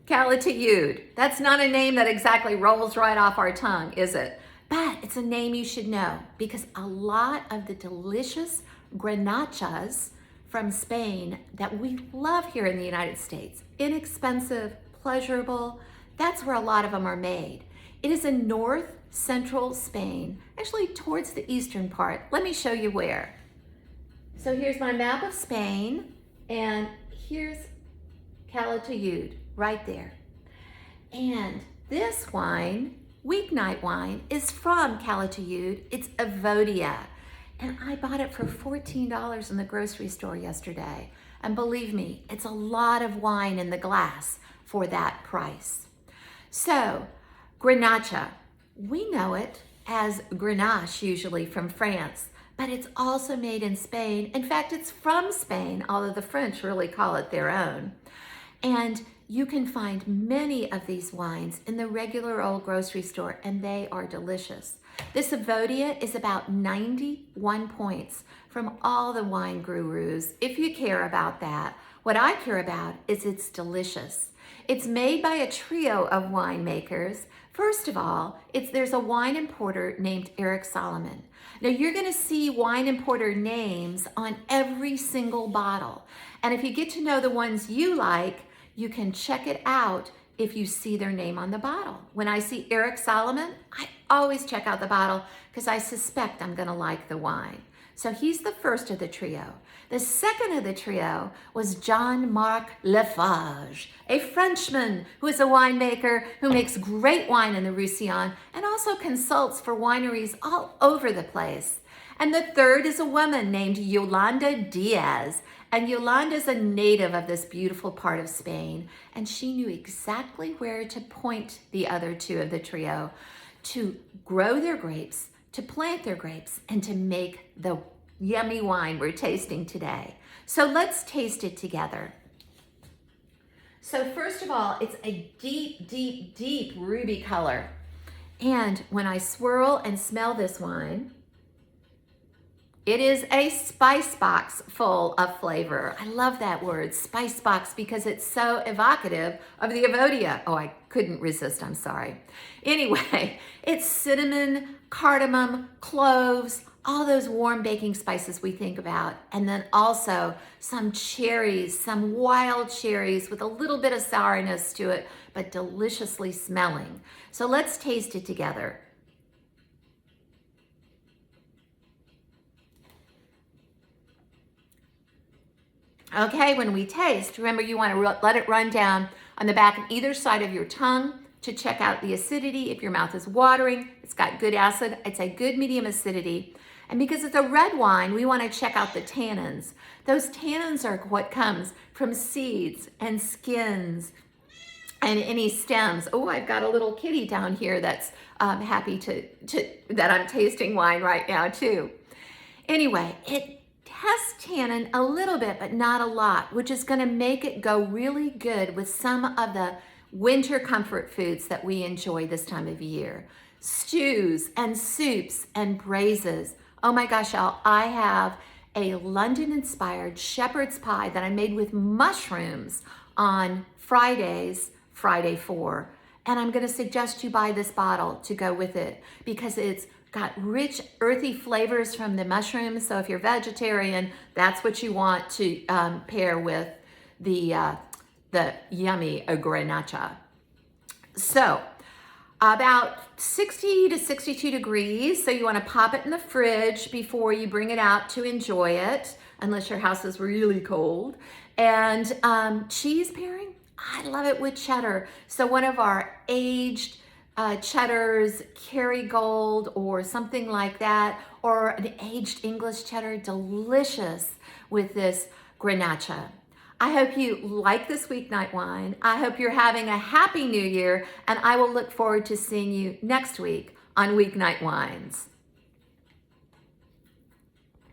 Calatayud. That's not a name that exactly rolls right off our tongue, is it? But it's a name you should know because a lot of the delicious Garnachas from Spain that we love here in the United States, inexpensive, pleasurable, that's where a lot of them are made. It is in north central Spain, actually towards the eastern part. Let me show you where. So here's my map of Spain, and here's Calatayud right there. And this wine, Weeknight wine, is from Calatayud. It's Evodia. And I bought it for $14 in the grocery store yesterday. And believe me, it's a lot of wine in the glass for that price. So, Garnacha, we know it as Grenache usually from France, but it's also made in Spain. In fact, it's from Spain, although the French really call it their own. And you can find many of these wines in the regular old grocery store, and they are delicious. This Evodia is about 91 points from all the wine gurus, if you care about that. What I care about is it's delicious. It's made by a trio of winemakers. First of all, there's a wine importer named Eric Solomon. Now you're gonna see wine importer names on every single bottle. And if you get to know the ones you like, you can check it out if you see their name on the bottle. When I see Eric Solomon, I always check out the bottle because I suspect I'm gonna like the wine. So he's the first of the trio. The second of the trio was Jean-Marc Lafarge, a Frenchman who is a winemaker who makes great wine in the Roussillon and also consults for wineries all over the place. And the third is a woman named Yolanda Diaz. And Yolanda's a native of this beautiful part of Spain. And she knew exactly where to point the other two of the trio to grow their grapes, to plant their grapes, and to make the yummy wine we're tasting today. So let's taste it together. So first of all, it's a deep, deep, deep ruby color. And when I swirl and smell this wine, it is a spice box full of flavor. I love that word, spice box, because it's so evocative of the Evodia. Oh, I couldn't resist, I'm sorry. Anyway, it's cinnamon, cardamom, cloves, all those warm baking spices we think about. And then also some cherries, some wild cherries with a little bit of sourness to it, but deliciously smelling. So let's taste it together. Okay, when we taste, remember you want to let it run down on the back of either side of your tongue to check out the acidity. If your mouth is watering, it's got good acid. It's a good medium acidity. And because it's a red wine, we want to check out the tannins. Those tannins are what comes from seeds and skins and any stems. Oh, I've got a little kitty down here that's happy that I'm tasting wine right now too. Anyway, it has tannin a little bit, but not a lot, which is going to make it go really good with some of the winter comfort foods that we enjoy this time of year. Stews and soups and braises. Oh my gosh, y'all, I have a London-inspired shepherd's pie that I made with mushrooms on Fridays, Friday 4. And I'm going to suggest you buy this bottle to go with it because it's got rich, earthy flavors from the mushrooms. So if you're vegetarian, that's what you want to pair with the yummy Garnacha. So about 60 to 62 degrees. So you want to pop it in the fridge before you bring it out to enjoy it, unless your house is really cold. And cheese pairing, I love it with cheddar. So one of our aged cheddars, Kerrygold or something like that, or an aged English cheddar, delicious with this Garnacha. I hope you like this weeknight wine. I hope you're having a happy new year, and I will look forward to seeing you next week on Weeknight Wines.